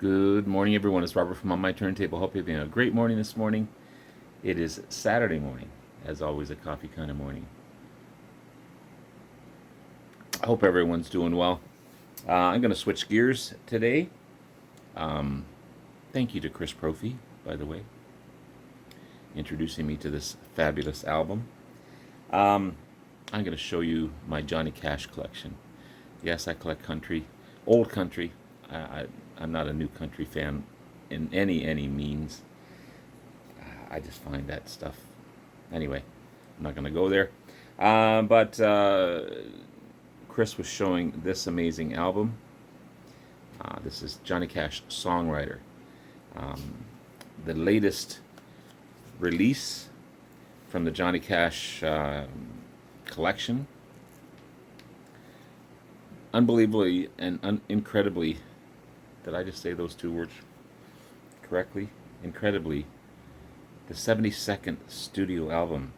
Good morning, everyone. It's Robert from On My Turntable. Hope you're having a great morning this morning. It is Saturday morning, as always, a coffee kind of morning. I hope everyone's doing well. I'm going to switch gears today. Thank you to Chris Prophy, by the way, introducing me to this fabulous album. I'm going to show you my Johnny Cash collection. Yes, I collect country, old country. I'm not a new country fan in any means. I just find that stuff. Anyway, I'm not going to go there. But Chris was showing this amazing album. This is Johnny Cash Songwriter. The latest release from the Johnny Cash collection. Unbelievably and incredibly, did I just say those two words correctly? Incredibly, the 72nd studio album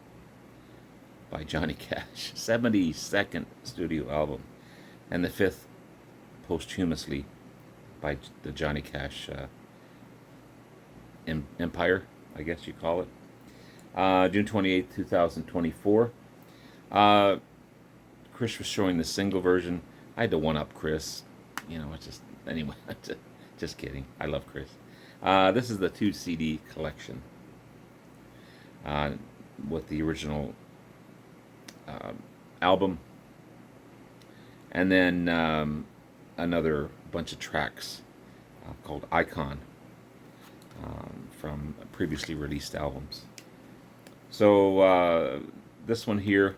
by Johnny Cash. 72nd studio album. And the 5th posthumously by the Johnny Cash Empire, I guess you call it. June 28th, 2024. Chris was showing the single version. I had to one-up Chris. You know, it's just, anyway, just kidding. I love Chris. This is the 2 CD collection with the original album. And then another bunch of tracks called Icon from previously released albums. So this one here,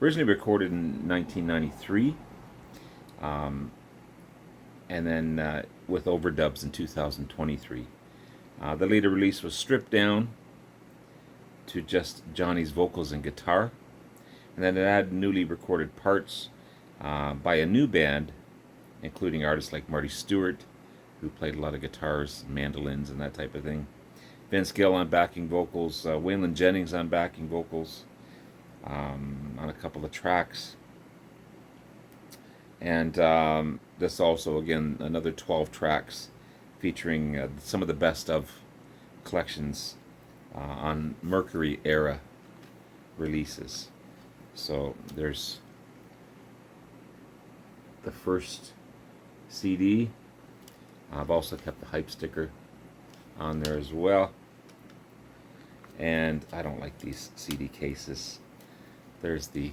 originally recorded in 1993, and then with overdubs in 2023. The later release was stripped down to just Johnny's vocals and guitar, and then it had newly recorded parts by a new band, including artists like Marty Stewart, who played a lot of guitars, mandolins, and that type of thing. Vince Gill on backing vocals, Waylon Jennings on backing vocals on a couple of tracks. And this also, again, another 12 tracks featuring some of the best of collections on Mercury era releases. So there's the first CD. I've also kept the hype sticker on there as well. And I don't like these CD cases. There's the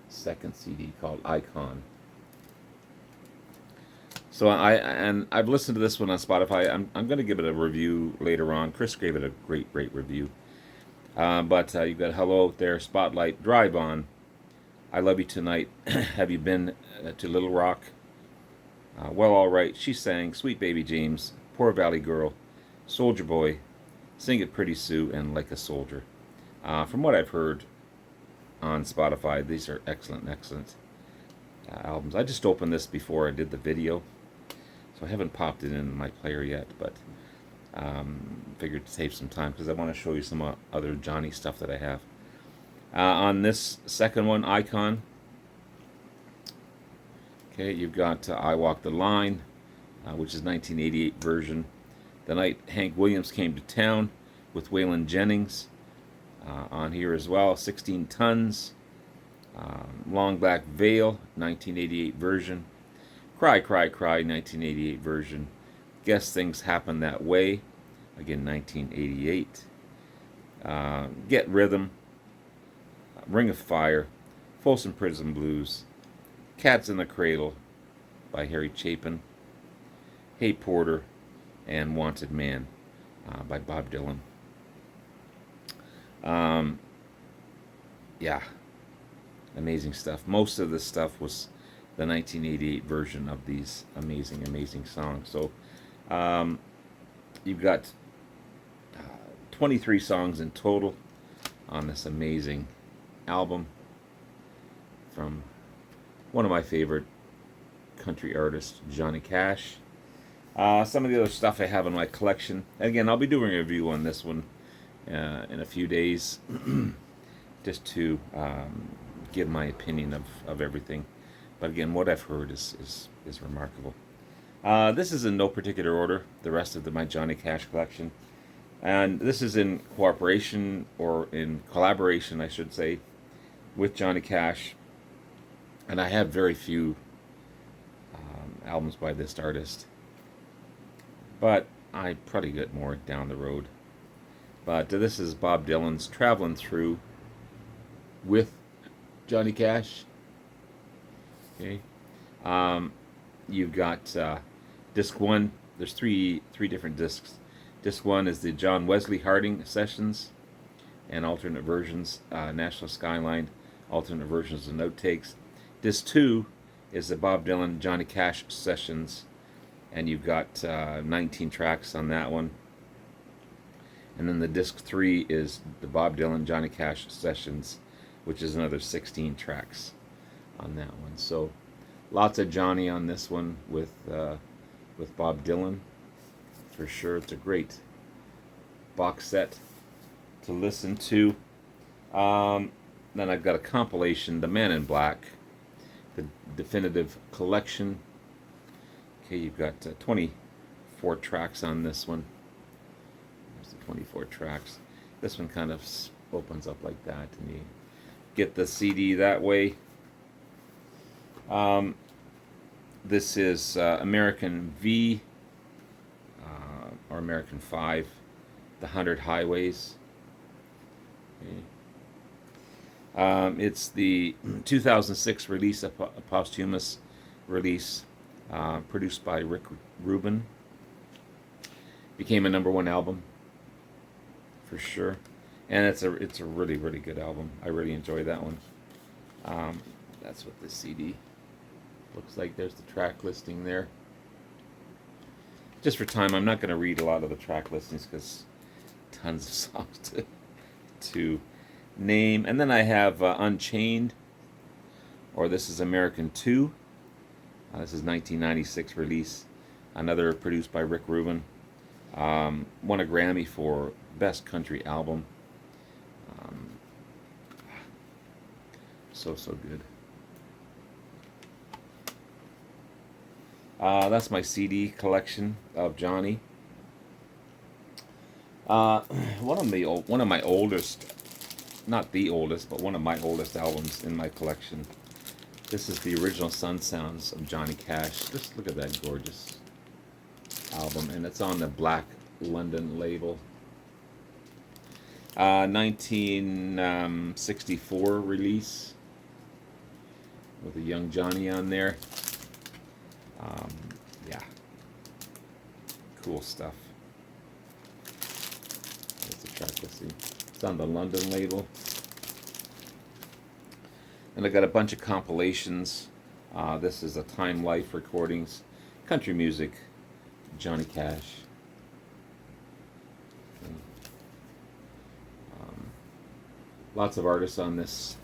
second CD called Icon. So I've listened to this one on Spotify. I'm going to give it a review later on. Chris gave it a great review. But you've got Hello Out There, Spotlight, Drive On, I Love You Tonight, Have You Been to Little Rock? Well, All Right, She Sang, Sweet Baby James, Poor Valley Girl, Soldier Boy, Sing It Pretty Sue, and Like a Soldier. From what I've heard on Spotify, these are excellent albums. I just opened this before I did the video, so I haven't popped it in my player yet, but figured to save some time because I want to show you some other Johnny stuff that I have. On this second one, Icon, okay, you've got I Walk the Line, which is 1988 version. The Night Hank Williams Came to Town with Waylon Jennings on here as well. 16 Tons, Long Black Veil, 1988 version. Cry, Cry, Cry, 1988 version. Guess Things Happen That Way, again 1988. Get Rhythm, Ring of Fire, Folsom Prison Blues, Cats in the Cradle by Harry Chapin, Hey Porter, and Wanted Man by Bob Dylan. Yeah, amazing stuff. Most of this stuff was the 1988 version of these amazing songs. So you've got 23 songs in total on this amazing album from one of my favorite country artists, Johnny Cash. Some of the other stuff I have in my collection. Again, I'll be doing a review on this one in a few days, just to give my opinion of everything. But again, what I've heard is remarkable. This is in no particular order. The rest of my Johnny Cash collection, and this is in cooperation or in collaboration, I should say, with Johnny Cash. And I have very few albums by this artist, but I probably get more down the road. But this is Bob Dylan's "Traveling Through" with Johnny Cash. Okay, you've got disc one. There's three different discs. Disc one is the John Wesley Harding sessions and alternate versions, National Skyline, alternate versions and outtakes. Disc two is the Bob Dylan Johnny Cash sessions, and you've got 19 tracks on that one. And then the disc three is the Bob Dylan Johnny Cash sessions, which is another 16 tracks on that one. So lots of Johnny on this one with Bob Dylan for sure. It's a great box set to listen to. Then I've got a compilation, The Man in Black, the definitive collection. Okay, you've got 24 tracks on this one. There's the 24 tracks. This one kind of opens up like that, and you get the CD that way. This is American V or American 5, The 100 Highways. Okay. It's the 2006 release, a posthumous release, produced by Rick Rubin. Became a #1 album for sure, and it's a really good album. I really enjoy that one. That's what this CD looks like. There's the track listing there. Just for time, I'm not going to read a lot of the track listings because tons of songs to name. And then I have Unchained, or this is American 2. This is 1996 release. Another produced by Rick Rubin. Won a Grammy for Best Country Album. So good. That's my CD collection of Johnny. One of my oldest, not the oldest, but one of my oldest albums in my collection. This is the original Sun Sounds of Johnny Cash. Just look at that gorgeous album, and it's on the Black London label. 1964 release with a young Johnny on there. Yeah, cool stuff. That's the track listing. It's on the London label. And I got a bunch of compilations. This is a Time Life recordings, country music, Johnny Cash. Okay. Lots of artists on this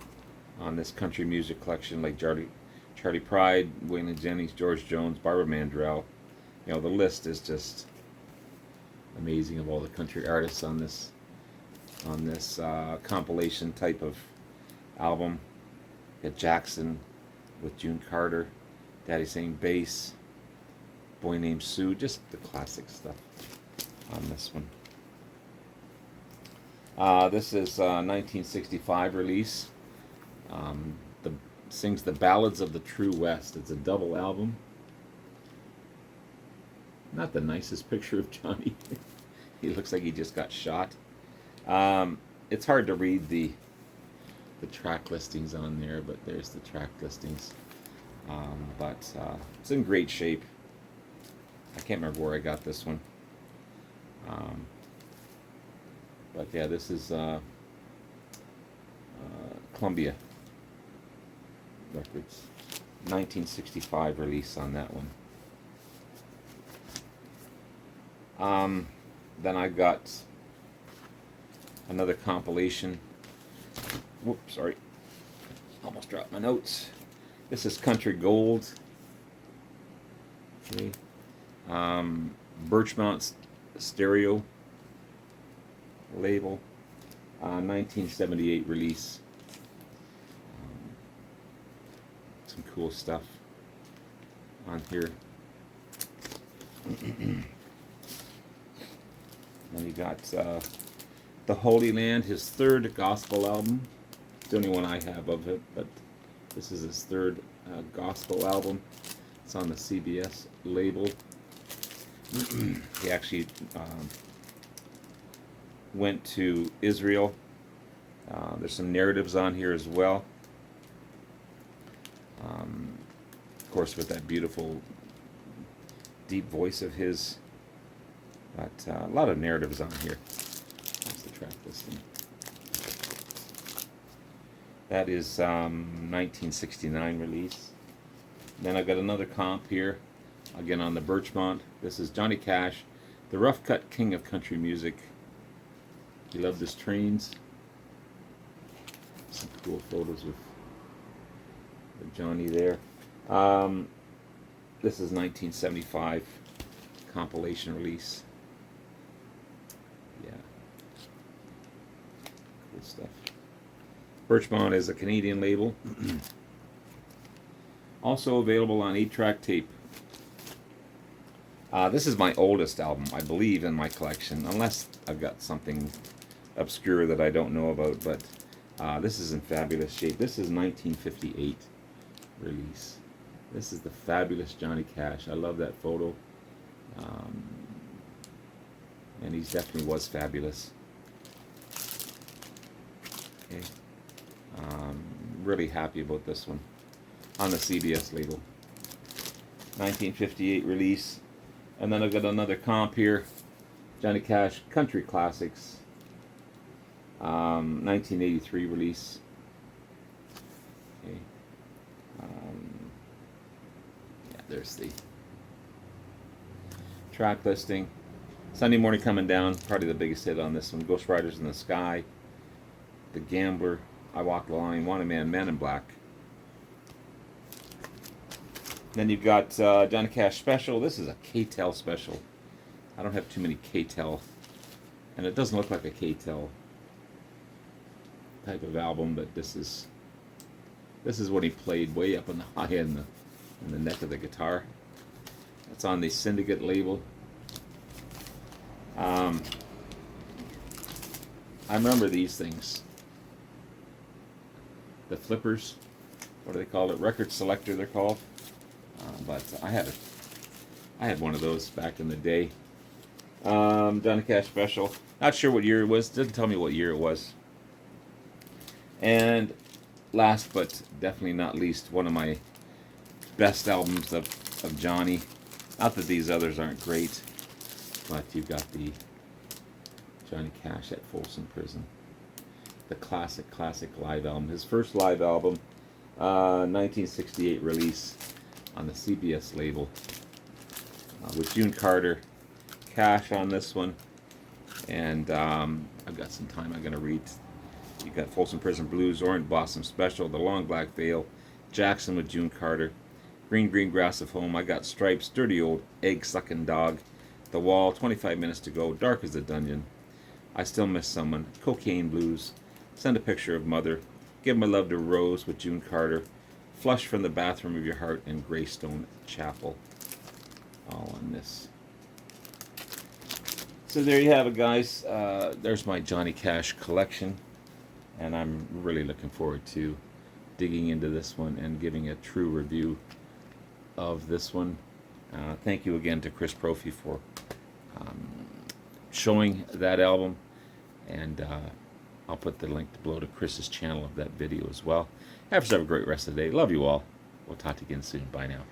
country music collection, like Charlie Pride, Waylon Jennings, George Jones, Barbara Mandrell. You know, the list is just amazing of all the country artists on this compilation type of album. Got Jackson with June Carter, Daddy Saying Bass, Boy Named Sue, just the classic stuff on this one. This is 1965 release. Sings the Ballads of the True West. It's a double album. Not the nicest picture of Johnny. He looks like he just got shot. It's hard to read the track listings on there, but there's the track listings. But it's in great shape. I can't remember where I got this one. But yeah, this is Columbia Records, 1965 release on that one. Then I got another compilation. Whoops, sorry. Almost dropped my notes. This is Country Gold. Okay. Birchmount Stereo label. 1978 release. Some cool stuff on here. Then you got The Holy Land, his third gospel album. It's the only one I have of it, but this is his third gospel album. It's on the CBS label. He actually went to Israel. There's some narratives on here as well. Of course, with that beautiful, deep voice of his. But a lot of narratives on here. That's the track listing. That is 1969 release. Then I've got another comp here, again on the Birchmont. This is Johnny Cash, the rough cut king of country music. He loved his trains. Some cool photos with Johnny there. This is 1975 compilation release. Yeah, cool stuff. Birchmont is a Canadian label. Also available on 8-track tape. This is my oldest album, I believe, in my collection, unless I've got something obscure that I don't know about, but this is in fabulous shape. This is 1958 release. This is the fabulous Johnny Cash. I love that photo. And he definitely was fabulous. Okay. Really happy about this one. On the CBS label. 1958 release. And then I've got another comp here. Johnny Cash Country Classics. 1983 release. Okay. Yeah, there's the track listing. Sunday Morning Coming Down, probably the biggest hit on this one. Ghost Riders in the Sky. The Gambler. I Walk the Line. Wanted Man, Man in Black. Then you've got Johnny Cash Special. This is a K-Tel special. I don't have too many K-Tel. And it doesn't look like a K-Tel type of album, but this is what he played way up on the high end, in the neck of the guitar. That's on the Syndicate label. I remember these things. The flippers. What do they call it? Record selector, they're called. But I had one of those back in the day. Johnny Cash Special. Not sure what year it was. Didn't tell me what year it was. And last but definitely not least, one of my best albums of Johnny. Not that these others aren't great, but you've got the Johnny Cash at Folsom Prison. The classic live album. His first live album, 1968 release on the CBS label. With June Carter, Cash on this one. And I've got some time I'm going to read. You got Folsom Prison Blues, Orange Blossom Special, The Long Black Veil, Jackson with June Carter, Green Green Grass of Home, I Got Stripes, Dirty Old Egg Sucking Dog, The Wall, 25 Minutes to Go, Dark as the Dungeon, I Still Miss Someone, Cocaine Blues, Send a Picture of Mother, Give My Love to Rose with June Carter, Flush from the Bathroom of Your Heart, and Greystone Chapel. All on this. So there you have it, guys. There's my Johnny Cash collection. And I'm really looking forward to digging into this one and giving a true review of this one. Thank you again to Chris Prophy for showing that album. And I'll put the link below to Chris's channel of that video as well. Have yourself a great rest of the day. Love you all. We'll talk to you again soon. Bye now.